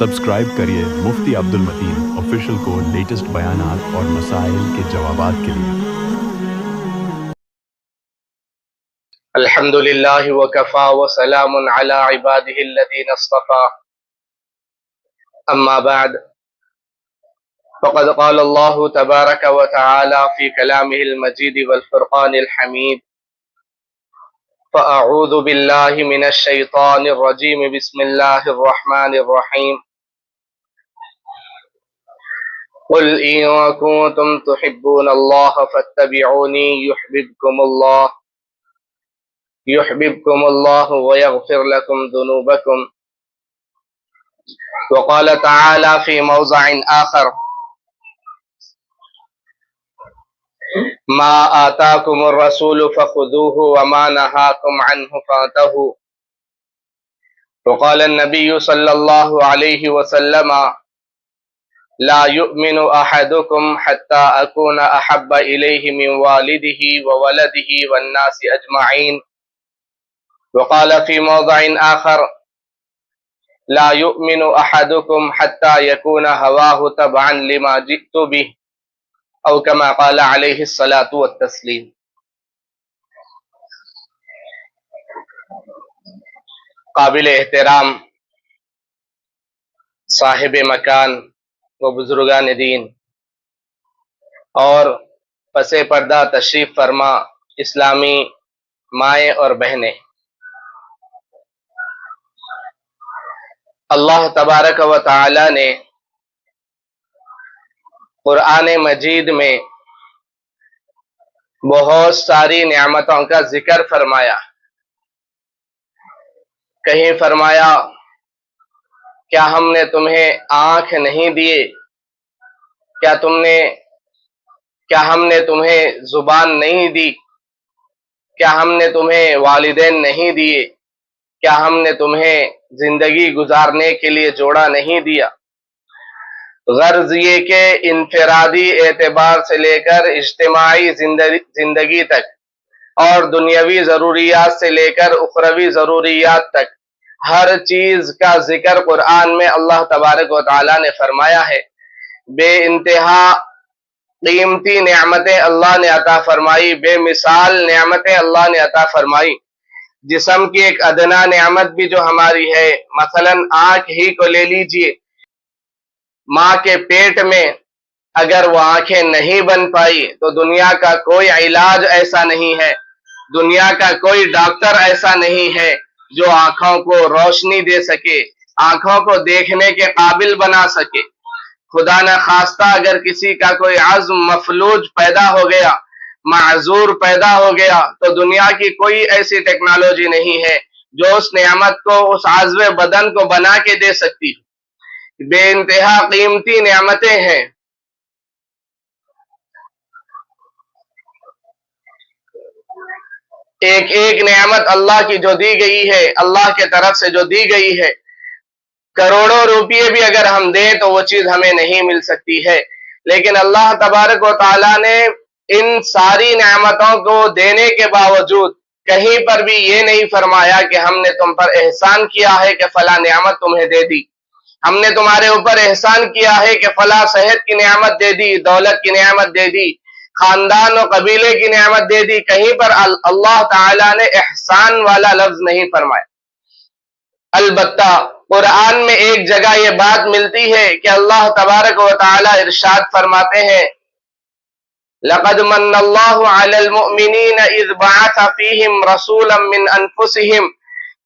Subscribe کریے مفتی عبدالمتین official کو latest بیانات اور مسائل کے جوابات کے لیے۔ الحمد للہ وکفا وسلام علی عباده الذین اصطفى اما بعد فقد قال اللہ تبارک وتعالی فی کلامہ المجید والفرقان الحمید فاعوذ باللہ من الشیطان الرجیم بسم اللہ الرحمن الرحیم قل ان کنتم تحبون اللہ فاتبعونی يحببكم الله ويغفر لكم ذنوبكم وقال تعالى في موضع آخر ما آتاكم الرسول فخذوه وما نهاكم عنه فانتهوا وقال النبي صلى الله عليه وسلم لا يؤمن أحدكم حتى أكون أحب إليه من والده وولده والناس أجمعين وقال في موضع آخر لا يؤمن أحدكم حتى يكون هواه تبعا لما جئت به أو كما قال عليه الصلاة والتسليم۔ قابل احترام صاحب مکان و بزرگان دین اور پس پردہ تشریف فرما اسلامی مائیں اور بہنیں، اللہ تبارک و تعالی نے قرآن مجید میں بہت ساری نعمتوں کا ذکر فرمایا۔ کہیں فرمایا کیا ہم نے تمہیں آنکھ نہیں دیے، کیا ہم نے تمہیں زبان نہیں دی، کیا ہم نے تمہیں والدین نہیں دیے، کیا ہم نے تمہیں زندگی گزارنے کے لیے جوڑا نہیں دیا۔ غرض یہ کہ انفرادی اعتبار سے لے کر اجتماعی زندگی تک اور دنیاوی ضروریات سے لے کر اخروی ضروریات تک ہر چیز کا ذکر قرآن میں اللہ تبارک و تعالی نے فرمایا ہے۔ بے انتہا قیمتی نعمتیں اللہ نے عطا فرمائی، بے مثال نعمتیں اللہ نے عطا فرمائی۔ جسم کی ایک ادنا نعمت بھی جو ہماری ہے، مثلا آنکھ ہی کو لے لیجئے، ماں کے پیٹ میں اگر وہ آنکھیں نہیں بن پائی تو دنیا کا کوئی علاج ایسا نہیں ہے، دنیا کا کوئی ڈاکٹر ایسا نہیں ہے جو آنکھوں کو روشنی دے سکے، آنکھوں کو دیکھنے کے قابل بنا سکے۔ خدا نہ خواستہ اگر کسی کا کوئی عزم مفلوج پیدا ہو گیا، معذور پیدا ہو گیا، تو دنیا کی کوئی ایسی ٹیکنالوجی نہیں ہے جو اس نعمت کو، اس عضو بدن کو بنا کے دے سکتی۔ بے انتہا قیمتی نعمتیں ہیں۔ ایک ایک نعمت اللہ کی جو دی گئی ہے، اللہ کے طرف سے جو دی گئی ہے، کروڑوں روپیے بھی اگر ہم دیں تو وہ چیز ہمیں نہیں مل سکتی ہے۔ لیکن اللہ تبارک و تعالیٰ نے ان ساری نعمتوں کو دینے کے باوجود کہیں پر بھی یہ نہیں فرمایا کہ ہم نے تم پر احسان کیا ہے کہ فلاں نعمت تمہیں دے دی، ہم نے تمہارے اوپر احسان کیا ہے کہ فلاں صحت کی نعمت دے دی، دولت کی نعمت دے دی، خاندان و قبیلے کی نعمت دے دی۔ کہیں پر اللہ تعالیٰ نے احسان والا لفظ نہیں فرمایا۔ البتہ قرآن میں ایک جگہ یہ بات ملتی ہے کہ اللہ تبارک و تعالی ارشاد فرماتے ہیں لَقَدْ مَنَّ اللَّهُ عَلَى الْمُؤْمِنِينَ إِذْ بَعَثَ فِيهِمْ رَسُولًا مِّنْ أَنفُسِهِمْ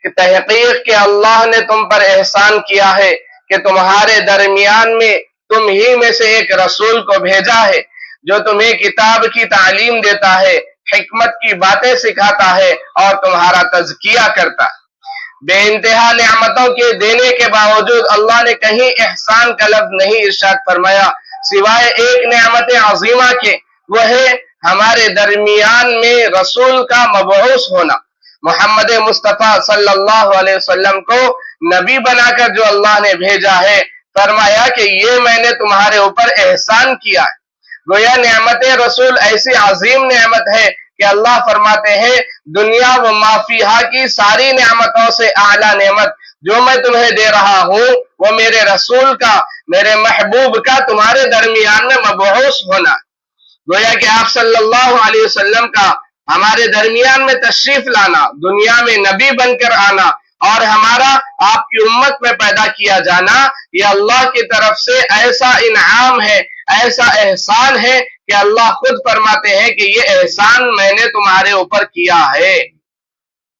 کہ تحقیق کہ اللہ نے تم پر احسان کیا ہے کہ تمہارے درمیان میں تم ہی میں سے ایک رسول کو بھیجا ہے جو تمہیں کتاب کی تعلیم دیتا ہے، حکمت کی باتیں سکھاتا ہے اور تمہارا تزکیہ کرتا ہے۔ بے انتہا نعمتوں کے دینے کے باوجود اللہ نے کہیں احسان کا لفظ نہیں ارشاد فرمایا سوائے ایک نعمت عظیمہ کے، وہ ہے ہمارے درمیان میں رسول کا مبعوث ہونا۔ محمد مصطفیٰ صلی اللہ علیہ وسلم کو نبی بنا کر جو اللہ نے بھیجا ہے، فرمایا کہ یہ میں نے تمہارے اوپر احسان کیا ہے۔ گویا نعمت رسول ایسی عظیم نعمت ہے کہ اللہ فرماتے ہیں دنیا و ما فیہا کی ساری نعمتوں سے اعلیٰ نعمت جو میں تمہیں دے رہا ہوں وہ میرے رسول کا، میرے محبوب کا تمہارے درمیان میں مبعوث ہونا۔ گویا کہ آپ صلی اللہ علیہ وسلم کا ہمارے درمیان میں تشریف لانا، دنیا میں نبی بن کر آنا اور ہمارا آپ کی امت میں پیدا کیا جانا، یہ اللہ کی طرف سے ایسا انعام ہے، ایسا احسان ہے کہ اللہ خود فرماتے ہیں کہ یہ احسان میں نے تمہارے اوپر کیا ہے۔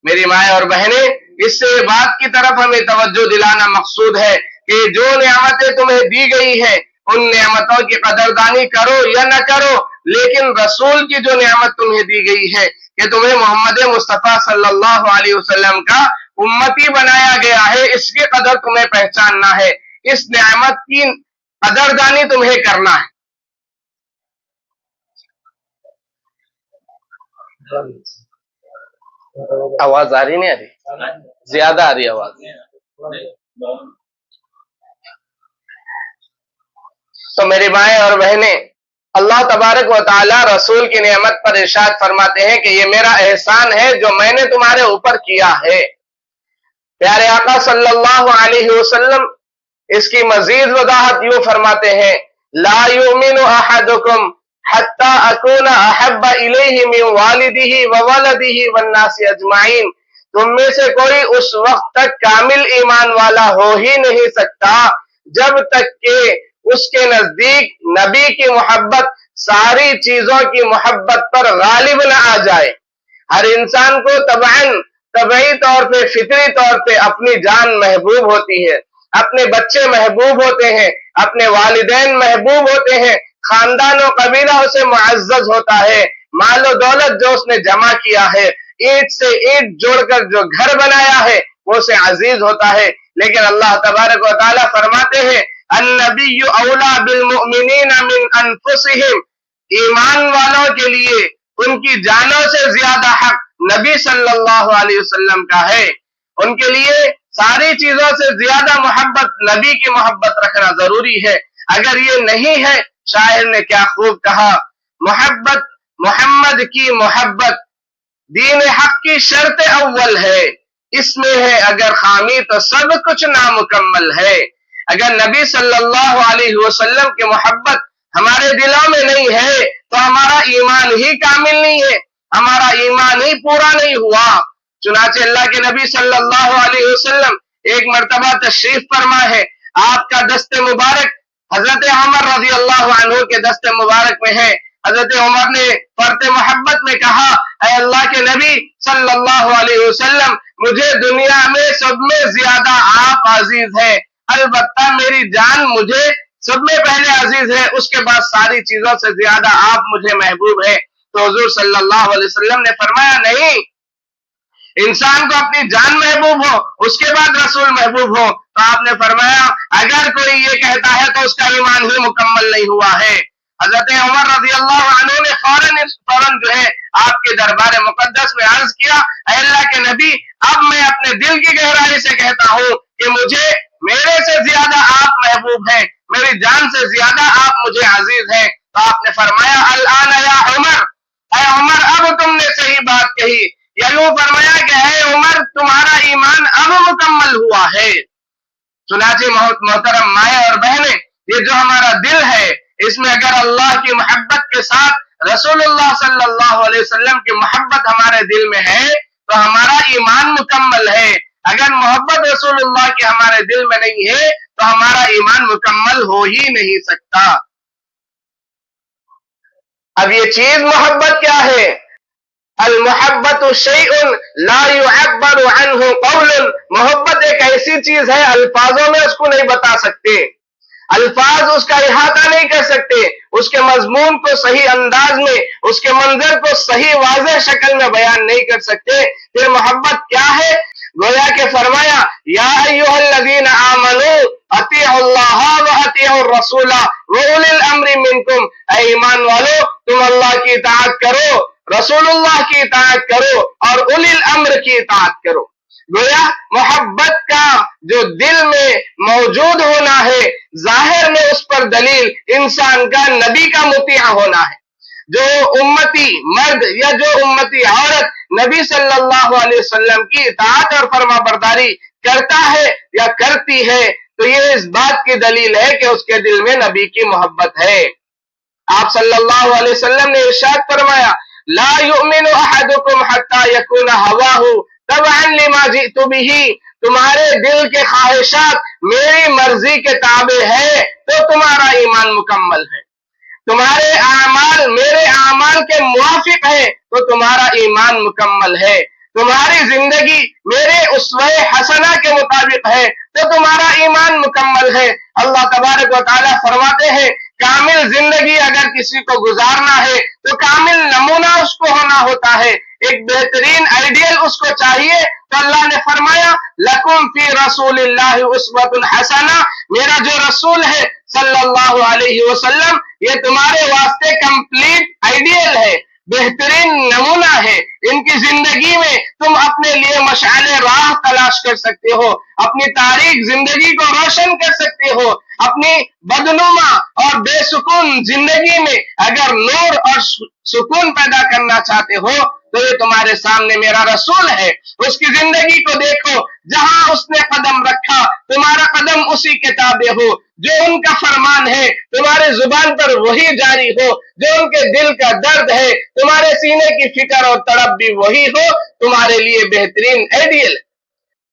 میری مائیں اور بہنیں، اس سے بات کی طرف ہمیں توجہ دلانا مقصود ہے کہ جو نعمتیں تمہیں دی گئی ہیں ان نعمتوں کی قدردانی کرو یا نہ کرو، لیکن رسول کی جو نعمت تمہیں دی گئی ہے کہ تمہیں محمد مصطفیٰ صلی اللہ علیہ وسلم کا امتی بنایا گیا ہے، اس کی قدر تمہیں پہچاننا ہے، اس نعمت کی قدردانی تمہیں کرنا ہے۔ آواز آ رہی نہیں آ رہی؟ زیادہ آ رہی آواز۔ تو میری مائیں اور بہنیں، اللہ تبارک و تعالی رسول کی نعمت پر ارشاد فرماتے ہیں کہ یہ میرا احسان ہے جو میں نے تمہارے اوپر کیا ہے۔ پیارے آقا صلی اللہ علیہ وسلم اس کی مزید وضاحت یوں فرماتے ہیں، لا یؤمن احدکم حتی اکون احب الیہ من والدہ وولدہ والناس اجمعین، تم میں سے کوئی اس وقت تک کامل ایمان والا ہو ہی نہیں سکتا جب تک کہ اس کے نزدیک نبی کی محبت ساری چیزوں کی محبت پر غالب نہ آ جائے۔ ہر انسان کو طبعی طور پہ، فطری طور پہ اپنی جان محبوب ہوتی ہے، اپنے بچے محبوب ہوتے ہیں، اپنے والدین محبوب ہوتے ہیں، خاندان و قبیلہ اسے معزز ہوتا ہے، مال و دولت جو اس نے جمع کیا ہے، اینٹ سے اینٹ جوڑ کر جو گھر بنایا ہے وہ اسے عزیز ہوتا ہے۔ لیکن اللہ تبارک و تعالیٰ فرماتے ہیں النبی اولا بالمؤمنین من انفسہم، ایمان والوں کے لیے ان کی جانوں سے زیادہ حق نبی صلی اللہ علیہ وسلم کا ہے، ان کے لیے ساری چیزوں سے زیادہ محبت نبی کی محبت رکھنا ضروری ہے۔ اگر یہ نہیں ہے، شاعر نے کیا خوب کہا، محبت محمد کی محبت دین حق کی شرط اول ہے، اس میں ہے اگر خامی تو سب کچھ نامکمل ہے۔ اگر نبی صلی اللہ علیہ وسلم کی محبت ہمارے دلوں میں نہیں ہے تو ہمارا ایمان ہی کامل نہیں ہے، ہمارا ایمان ہی پورا نہیں ہوا۔ چنانچہ اللہ کے نبی صلی اللہ علیہ وسلم ایک مرتبہ تشریف فرما ہے، آپ کا دست مبارک حضرت عمر رضی اللہ عنہ کے دست مبارک میں ہے۔ حضرت عمر نے فرط محبت میں کہا، اے اللہ کے نبی صلی اللہ علیہ وسلم، مجھے دنیا میں سب میں زیادہ آپ عزیز ہیں، البتہ میری جان مجھے سب میں پہلے عزیز ہے، اس کے بعد ساری چیزوں سے زیادہ آپ مجھے محبوب ہے۔ تو حضور صلی اللہ علیہ وسلم نے فرمایا نہیں، انسان کو اپنی جان محبوب ہو اس کے بعد رسول محبوب ہو۔ تو آپ نے فرمایا اگر کوئی یہ کہتا ہے تو اس کا ایمان ہی مکمل نہیں ہوا ہے۔ حضرت عمر رضی اللہ عنہ نے فوراً جو ہے آپ کے دربار مقدس میں عرض کیا، اے اللہ کے نبی، اب میں اپنے دل کی گہرائی سے کہتا ہوں کہ مجھے میرے سے زیادہ آپ محبوب ہیں، میری جان سے زیادہ آپ مجھے عزیز ہیں۔ تو آپ نے فرمایا الآن یا عمر، اے عمر اب تم نے صحیح بات کہی، یا یوں فرمایا کہ اے عمر تمہارا ایمان اب مکمل ہوا ہے۔ چنانچہ محترم مائیں اور بہنیں، یہ جو ہمارا دل ہے اس میں اگر اللہ کی محبت کے ساتھ رسول اللہ صلی اللہ علیہ وسلم کی محبت ہمارے دل میں ہے تو ہمارا ایمان مکمل ہے۔ اگر محبت رسول اللہ کی ہمارے دل میں نہیں ہے تو ہمارا ایمان مکمل ہو ہی نہیں سکتا۔ اب یہ چیز محبت کیا ہے؟ المحبت شیء لا يعبر عنه قول، محبت ایک ایسی چیز ہے الفاظوں میں اس کو نہیں بتا سکتے، الفاظ اس کا احاطہ نہیں کر سکتے، اس کے مضمون کو صحیح انداز میں، اس کے منظر کو صحیح واضح شکل میں بیان نہیں کر سکتے۔ پھر محبت کیا ہے؟ گویا کہ فرمایا یا ایھا الذین آمنوا اطیعوا اللہ واطیعوا الرسول واولی الامر منکم، اے ایمان والو تم اللہ کی اطاعت کرو، رسول اللہ کی اطاعت کرو اور اولی الامر کی اطاعت کرو۔ گویا محبت کا جو دل میں موجود ہونا ہے، ظاہر میں اس پر دلیل انسان کا نبی کا مطیع ہونا ہے۔ جو امتی مرد یا جو امتی عورت نبی صلی اللہ علیہ وسلم کی اطاعت اور فرما برداری کرتا ہے یا کرتی ہے تو یہ اس بات کی دلیل ہے کہ اس کے دل میں نبی کی محبت ہے۔ آپ صلی اللہ علیہ وسلم نے ارشاد فرمایا لا یؤمن احدکم حتی یکون ہواہ تبعا لما جئت بہ، تمہارے دل کے خواہشات میری مرضی کے تابع ہے تو تمہارا ایمان مکمل ہے، تمہارے اعمال میرے اعمال کے موافق ہے تو تمہارا ایمان مکمل ہے، تمہاری زندگی میرے اسوہ حسنہ کے مطابق ہے تو تمہارا ایمان مکمل ہے۔ اللہ تبارک و تعالیٰ فرماتے ہیں کامل زندگی اگر کسی کو گزارنا ہے تو کامل نمونہ اس کو ہونا ہوتا ہے، ایک بہترین آئیڈیل اس کو چاہیے، تو اللہ نے فرمایا لکم فی رسول اللہ اسوۃ حسنہ، میرا جو رسول ہے صلی اللہ علیہ وسلم یہ تمہارے واسطے کمپلیٹ آئیڈیل ہے، بہترین نمونہ ہے، ان کی زندگی میں تم اپنے لیے مشعل راہ تلاش کر سکتے ہو، اپنی تاریک زندگی کو روشن کر سکتے ہو، اپنی بدنما اور بے سکون زندگی میں اگر نور اور سکون پیدا کرنا چاہتے ہو تو یہ تمہارے سامنے میرا رسول ہے، اس کی زندگی کو دیکھو، جہاں اس نے قدم رکھا تمہارا قدم اسی کے تابع ہو، جو ان کا فرمان ہے تمہارے زبان پر وہی جاری ہو، جو ان کے دل کا درد ہے تمہارے سینے کی فکر اور تڑپ بھی وہی ہو، تمہارے لیے بہترین آئیڈیل۔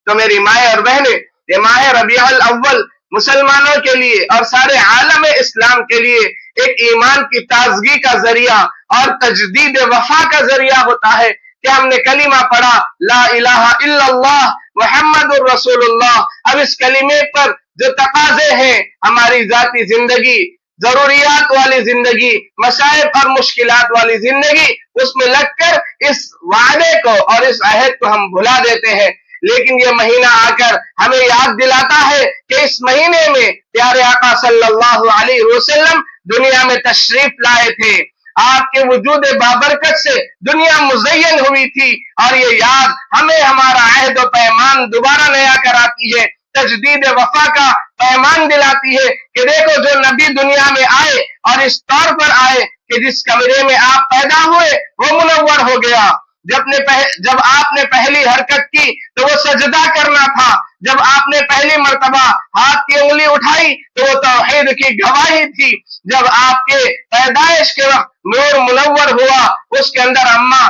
تو میری مائیں اور بہنیں، یہ ماہ ربیع الاول مسلمانوں کے لیے اور سارے عالم اسلام کے لیے ایک ایمان کی تازگی کا ذریعہ اور تجدید وفا کا ذریعہ ہوتا ہے کہ ہم نے کلمہ پڑھا لا الہ الا اللہ محمد الرسول اللہ، اب اس کلمے پر جو تقاضے ہیں ہماری ذاتی زندگی، ضروریات والی زندگی، مصائب اور مشکلات والی زندگی، اس میں لگ کر اس وعدے کو اور اس عہد کو ہم بھلا دیتے ہیں، لیکن یہ مہینہ آ کر ہمیں یاد دلاتا ہے کہ اس مہینے میں پیارے آقا صلی اللہ علیہ وسلم دنیا میں تشریف لائے تھے، آپ کے وجود بابرکت سے دنیا مزین ہوئی تھی، اور یہ یاد ہمیں ہمارا عہد و پیمان دوبارہ نیا کراتی ہے، تجدید وفا کا پیمان دلاتی ہے کہ دیکھو جو نبی دنیا میں آئے اور اس طور پر آئے کہ جس کمرے میں آپ پیدا ہوئے وہ منور ہو گیا، جب آپ نے پہلی حرکت کی تو وہ سجدہ کرنا تھا، جب آپ نے پہلی مرتبہ ہاتھ کی انگلی اٹھائی تو وہ توحید کی گواہی تھی، جب آپ کے پیدائش کے وقت نور منور ہوا اس کے اندر اماں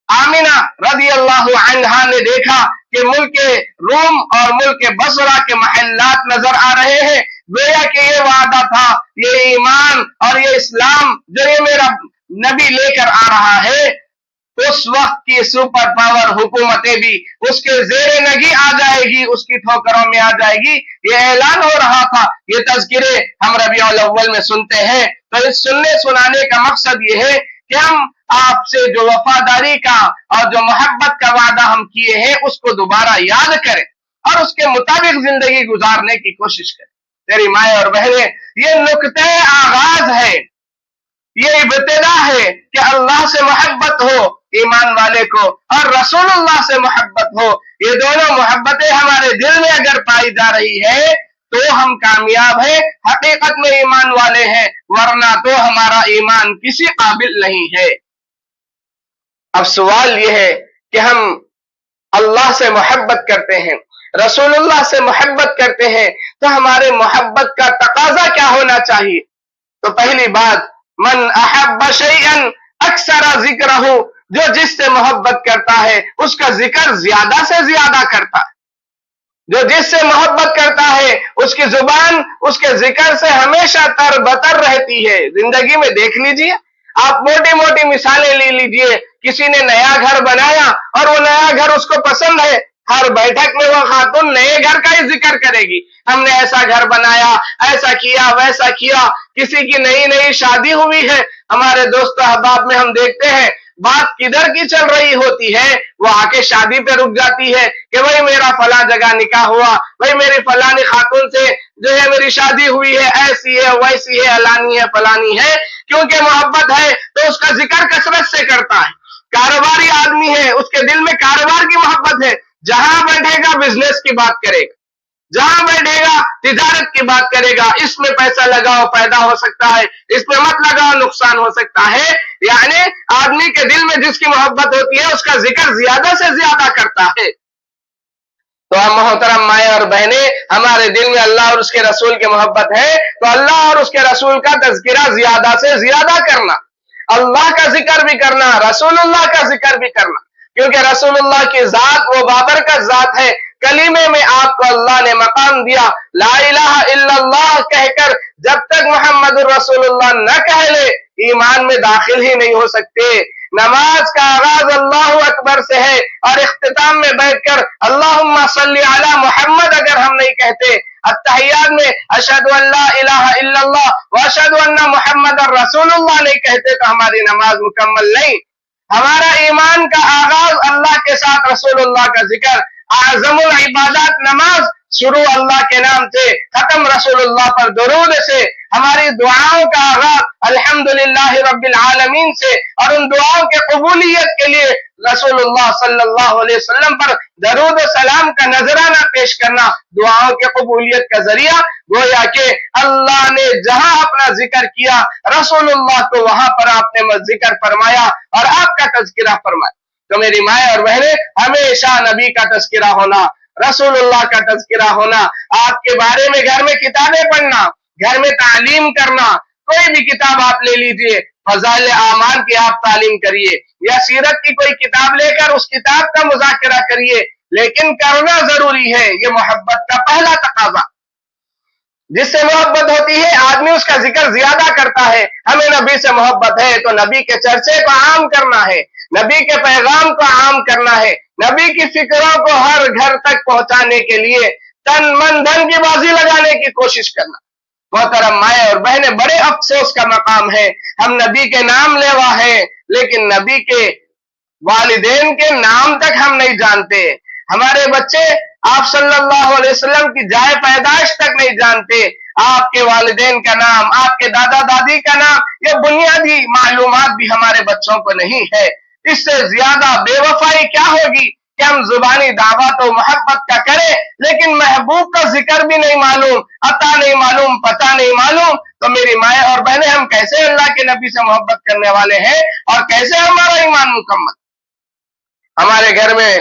آمینہ رضی اللہ عنہا نے دیکھا کہ ملک روم اور ملک بصرہ کے محلات نظر آ رہے ہیں، گویا کہ یہ وعدہ تھا، یہ ایمان اور یہ اسلام جو یہ میرا نبی لے کر آ رہا ہے اس وقت کی سپر پاور حکومتیں بھی اس کے زیر نگی آ جائے گی، اس کی ٹھوکروں میں آ جائے گی، یہ اعلان ہو رہا تھا۔ یہ تذکرے ہم ربیع الاول میں سنتے ہیں، تو اس سننے سنانے کا مقصد یہ ہے کہ ہم آپ سے جو وفاداری کا اور جو محبت کا وعدہ ہم کیے ہیں اس کو دوبارہ یاد کریں اور اس کے مطابق زندگی گزارنے کی کوشش کریں۔ میری مائیں اور بہنیں، یہ نقطہ آغاز ہے، یہ ابتدا ہے کہ اللہ سے محبت ہو ایمان والے کو اور رسول اللہ سے محبت ہو، یہ دونوں محبتیں ہمارے دل میں اگر پائی جا رہی ہے تو ہم کامیاب ہیں، حقیقت میں ایمان والے ہیں، ورنہ تو ہمارا ایمان کسی قابل نہیں ہے۔ اب سوال یہ ہے کہ ہم اللہ سے محبت کرتے ہیں، رسول اللہ سے محبت کرتے ہیں، تو ہمارے محبت کا تقاضا کیا ہونا چاہیے؟ تو پہلی بات من احب شیئا اکثر ذکرہ، جو جس سے محبت کرتا ہے اس کا ذکر زیادہ سے زیادہ کرتا ہے، جو جس سے محبت کرتا ہے اس کی زبان اس کے ذکر سے ہمیشہ تر بتر رہتی ہے۔ زندگی میں دیکھ لیجئے، آپ موٹی موٹی مثالیں لے لیجئے، کسی نے نیا گھر بنایا اور وہ نیا گھر اس کو پسند ہے، ہر بیٹھک میں وہ خاتون نئے گھر کا ہی ذکر کرے گی، ہم نے ایسا گھر بنایا، ایسا کیا، ویسا کیا۔ کسی کی نئی شادی ہوئی ہے، ہمارے دوست احباب میں ہم دیکھتے ہیں بات کدھر کی چل رہی ہوتی ہے، وہ آ کے شادی پہ رک جاتی ہے کہ بھائی میرا فلاں جگہ نکاح ہوا، بھائی میری فلانی خاتون سے جو ہے میری شادی ہوئی ہے، ایسی ہے ویسی ہے علانی ہے فلانی ہے، کیونکہ محبت ہے تو اس کا ذکر کثرت سے کرتا ہے۔ کاروباری آدمی ہے، اس کے دل میں کاروبار کی محبت ہے، جہاں بیٹھے گا بزنس کی بات کرے گا، جہاں بیٹھے گا تجارت کی بات کرے گا، اس میں پیسہ لگاؤ پیدا ہو سکتا ہے، اس میں مت لگاؤ نقصان ہو سکتا ہے۔ یعنی آدمی کے دل میں جس کی محبت ہوتی ہے اس کا ذکر زیادہ سے زیادہ کرتا ہے۔ تو ہم محترم مائیں اور بہنیں، ہمارے دل میں اللہ اور اس کے رسول کی محبت ہے تو اللہ اور اس کے رسول کا تذکرہ زیادہ سے زیادہ کرنا، اللہ کا ذکر بھی کرنا، رسول اللہ کا ذکر بھی کرنا، کیونکہ رسول اللہ کی ذات وہ بابرکت ذات ہے۔ کلمے میں آپ کو اللہ نے مقام دیا، لا الہ الا اللہ کہہ کر جب تک محمد الرسول اللہ نہ کہہ لے ایمان میں داخل ہی نہیں ہو سکتے۔ نماز کا آغاز اللہ اکبر سے ہے اور اختتام میں بیٹھ کر اللہم صلی علی محمد اگر ہم نہیں کہتے، التحیات میں اشہد ان لا الہ الا اللہ واشہد ان محمد الرسول اللہ نہیں کہتے تو ہماری نماز مکمل نہیں۔ ہمارا ایمان کا آغاز اللہ کے ساتھ رسول اللہ کا ذکر، اعظم العبادات نماز، شروع اللہ کے نام سے، ختم رسول اللہ پر درود سے، ہماری دعاؤں کا آغاز الحمدللہ رب العالمین سے، اور ان دعاؤں کے قبولیت کے لیے رسول اللہ صلی اللہ علیہ وسلم پر درود و سلام کا نذرانہ پیش کرنا دعاؤں کے قبولیت کا ذریعہ۔ گویا کہ اللہ نے جہاں اپنا ذکر کیا رسول اللہ کو وہاں پر آپ نے ذکر فرمایا اور آپ کا تذکرہ فرمایا۔ تو میری مائیں اور بہنیں، ہمیشہ نبی کا تذکرہ ہونا، رسول اللہ کا تذکرہ ہونا، آپ کے بارے میں گھر میں کتابیں پڑھنا، گھر میں تعلیم کرنا، کوئی بھی کتاب آپ لے لیجئے، فضائل اعمال کی آپ تعلیم کریے یا سیرت کی کوئی کتاب لے کر اس کتاب کا مذاکرہ کریے، لیکن کرنا ضروری ہے، یہ محبت کا پہلا تقاضا۔ جس سے محبت ہوتی ہے آدمی اس کا ذکر زیادہ کرتا ہے۔ ہمیں نبی سے محبت ہے تو نبی کے چرچے کو عام کرنا ہے، نبی کے پیغام کو عام کرنا ہے، نبی کی فکروں کو ہر گھر تک پہنچانے کے لیے تن من دھن کی بازی لگانے کی کوشش کرنا۔ محترم مائیں اور بہنیں، بڑے افسوس کا مقام ہے، ہم نبی کے نام لیوا ہیں لیکن نبی کے والدین کے نام تک ہم نہیں جانتے۔ ہمارے بچے آپ صلی اللہ علیہ وسلم کی جائے پیدائش تک نہیں جانتے، آپ کے والدین کا نام، آپ کے دادا دادی کا نام، یہ بنیادی معلومات بھی ہمارے بچوں کو نہیں ہے۔ اس سے زیادہ بے وفائی کیا ہوگی کہ ہم زبانی دعوت و محبت کا کریں لیکن محبوب کا ذکر بھی نہیں معلوم، عطا نہیں معلوم، پتہ نہیں معلوم، تو میری مائیں اور بہنیں ہم کیسے اللہ کے نبی سے محبت کرنے والے ہیں اور کیسے ہمارا ایمان مکمل؟ ہمارے گھر میں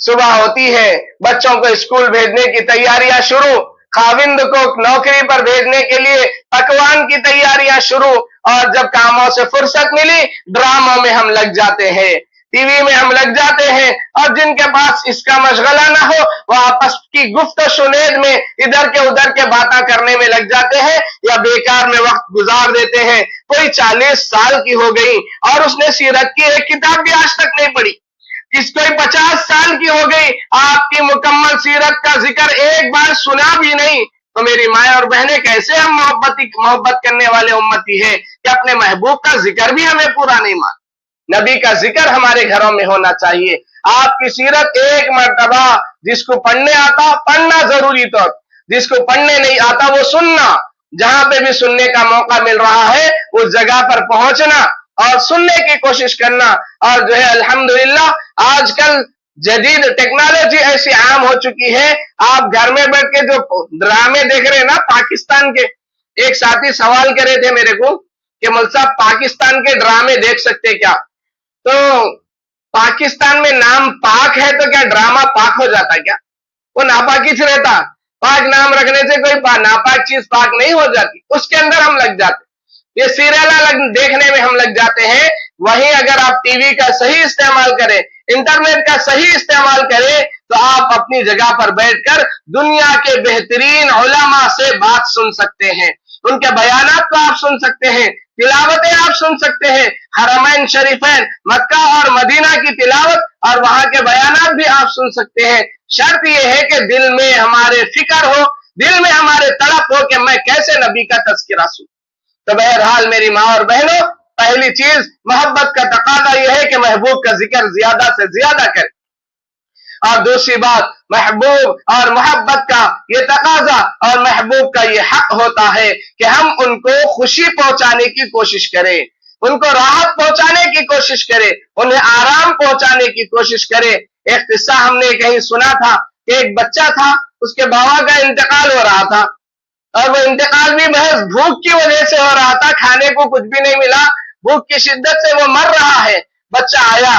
صبح ہوتی ہے، بچوں کو اسکول بھیجنے کی تیاریاں شروع، خاوند کو نوکری پر بھیجنے کے لیے پکوان کی تیاریاں شروع، اور جب کاموں سے فرصت ملی ڈراموں میں ہم لگ جاتے ہیں، ٹی وی میں ہم لگ جاتے ہیں، اور جن کے پاس اس کا مشغلہ نہ ہو وہ آپس کی گفت و شنید میں ادھر کے ادھر کے باتیں کرنے میں لگ جاتے ہیں یا بیکار میں وقت گزار دیتے ہیں۔ کوئی 40 سال کی ہو گئی اور اس نے سیرت کی ایک کتاب بھی آج تک نہیں پڑھی، کس کوئی 50 سال کی ہو گئی آپ کی مکمل سیرت کا ذکر ایک بار سنا بھی نہیں، تو میری مائیں اور بہنیں کیسے ہم محبت کرنے والے امتی ہیں کہ اپنے محبوب کا ذکر بھی ہمیں پورا نہیں مان۔ نبی کا ذکر ہمارے گھروں میں ہونا چاہیے، آپ کی سیرت ایک مرتبہ جس کو پڑھنے آتا پڑھنا ضروری، تو جس کو پڑھنے نہیں آتا وہ سننا، جہاں پہ بھی سننے کا موقع مل رہا ہے اس جگہ پر پہنچنا اور سننے کی کوشش کرنا۔ اور جو ہے الحمدللہ آج کل جدید ٹیکنالوجی ایسی عام ہو چکی ہے، آپ گھر میں بیٹھ کے جو ڈرامے دیکھ رہے ہیں نا پاکستان کے، ایک ساتھی سوال کر رہے تھے میرے کو کہ مول صاحب پاکستان کے ڈرامے دیکھ سکتے کیا؟ تو پاکستان میں نام پاک ہے تو کیا ڈرامہ پاک ہو جاتا کیا؟ وہ ناپاکی سے رہتا، پاک نام رکھنے سے کوئی ناپاک چیز پاک نہیں ہو جاتی، اس کے اندر ہم لگ جاتے، یہ سیریل دیکھنے میں ہم لگ جاتے ہیں۔ وہیں اگر آپ ٹی وی کا صحیح استعمال کریں، انٹرنیٹ کا صحیح استعمال کریں تو آپ اپنی جگہ پر بیٹھ کر دنیا کے بہترین علماء سے بات سن سکتے ہیں، ان کے بیانات کو آپ سن سکتے ہیں، تلاوتیں آپ سن سکتے ہیں، حرمین شریفین مکہ اور مدینہ کی تلاوت اور وہاں کے بیانات بھی آپ سن سکتے ہیں۔ شرط یہ ہے کہ دل میں ہمارے فکر ہو، دل میں ہمارے تڑپ ہو کہ میں کیسے نبی کا تذکرہ سنوں۔ تو بہرحال میری ماں اور بہنوں، پہلی چیز محبت کا تقاضا یہ ہے کہ محبوب کا ذکر زیادہ سے زیادہ کریں، اور دوسری بات محبوب اور محبت کا یہ تقاضا اور محبوب کا یہ حق ہوتا ہے کہ ہم ان کو خوشی پہنچانے کی کوشش کریں، ان کو راحت پہنچانے کی کوشش کریں، انہیں آرام پہنچانے کی کوشش کریں۔ ایک قصہ ہم نے کہیں سنا تھا کہ ایک بچہ تھا، اس کے بابا کا انتقال ہو رہا تھا، اور وہ انتقال بھی محض بھوک کی وجہ سے ہو رہا تھا، کھانے کو کچھ بھی نہیں ملا، بھوک کی شدت سے وہ مر رہا ہے۔ بچہ آیا،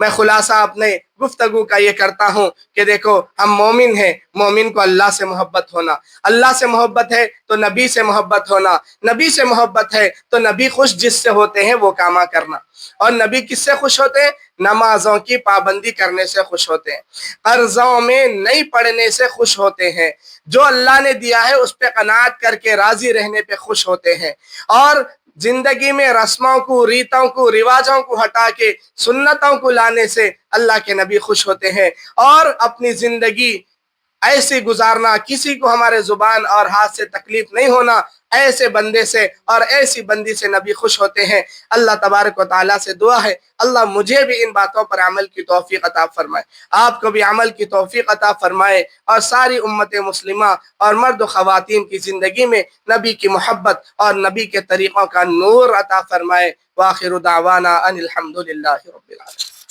میں خلاصہ اپنے گفتگو کا یہ کرتا ہوں کہ دیکھو ہم مومن ہیں، مومن کو اللہ سے محبت ہونا، اللہ سے محبت ہے تو نبی سے محبت ہونا، نبی سے محبت ہے تو نبی خوش جس سے ہوتے ہیں وہ کاما کرنا، اور نبی کس سے خوش ہوتے ہیں؟ نمازوں کی پابندی کرنے سے خوش ہوتے ہیں، قرضوں میں نہیں پڑنے سے خوش ہوتے ہیں، جو اللہ نے دیا ہے اس پہ قناعت کر کے راضی رہنے پہ خوش ہوتے ہیں، اور زندگی میں رسموں کو، ریتوں کو، رواجوں کو ہٹا کے سنتوں کو لانے سے اللہ کے نبی خوش ہوتے ہیں، اور اپنی زندگی ایسی گزارنا، کسی کو ہمارے زبان اور ہاتھ سے تکلیف نہیں ہونا، ایسے بندے سے اور ایسی بندی سے نبی خوش ہوتے ہیں۔ اللہ تبارک و تعالیٰ سے دعا ہے اللہ مجھے بھی ان باتوں پر عمل کی توفیق عطا فرمائے، آپ کو بھی عمل کی توفیق عطا فرمائے، اور ساری امت مسلمہ اور مرد و خواتین کی زندگی میں نبی کی محبت اور نبی کے طریقوں کا نور عطا فرمائے۔ وآخر دعوانا ان الحمد للہ رب العالمین۔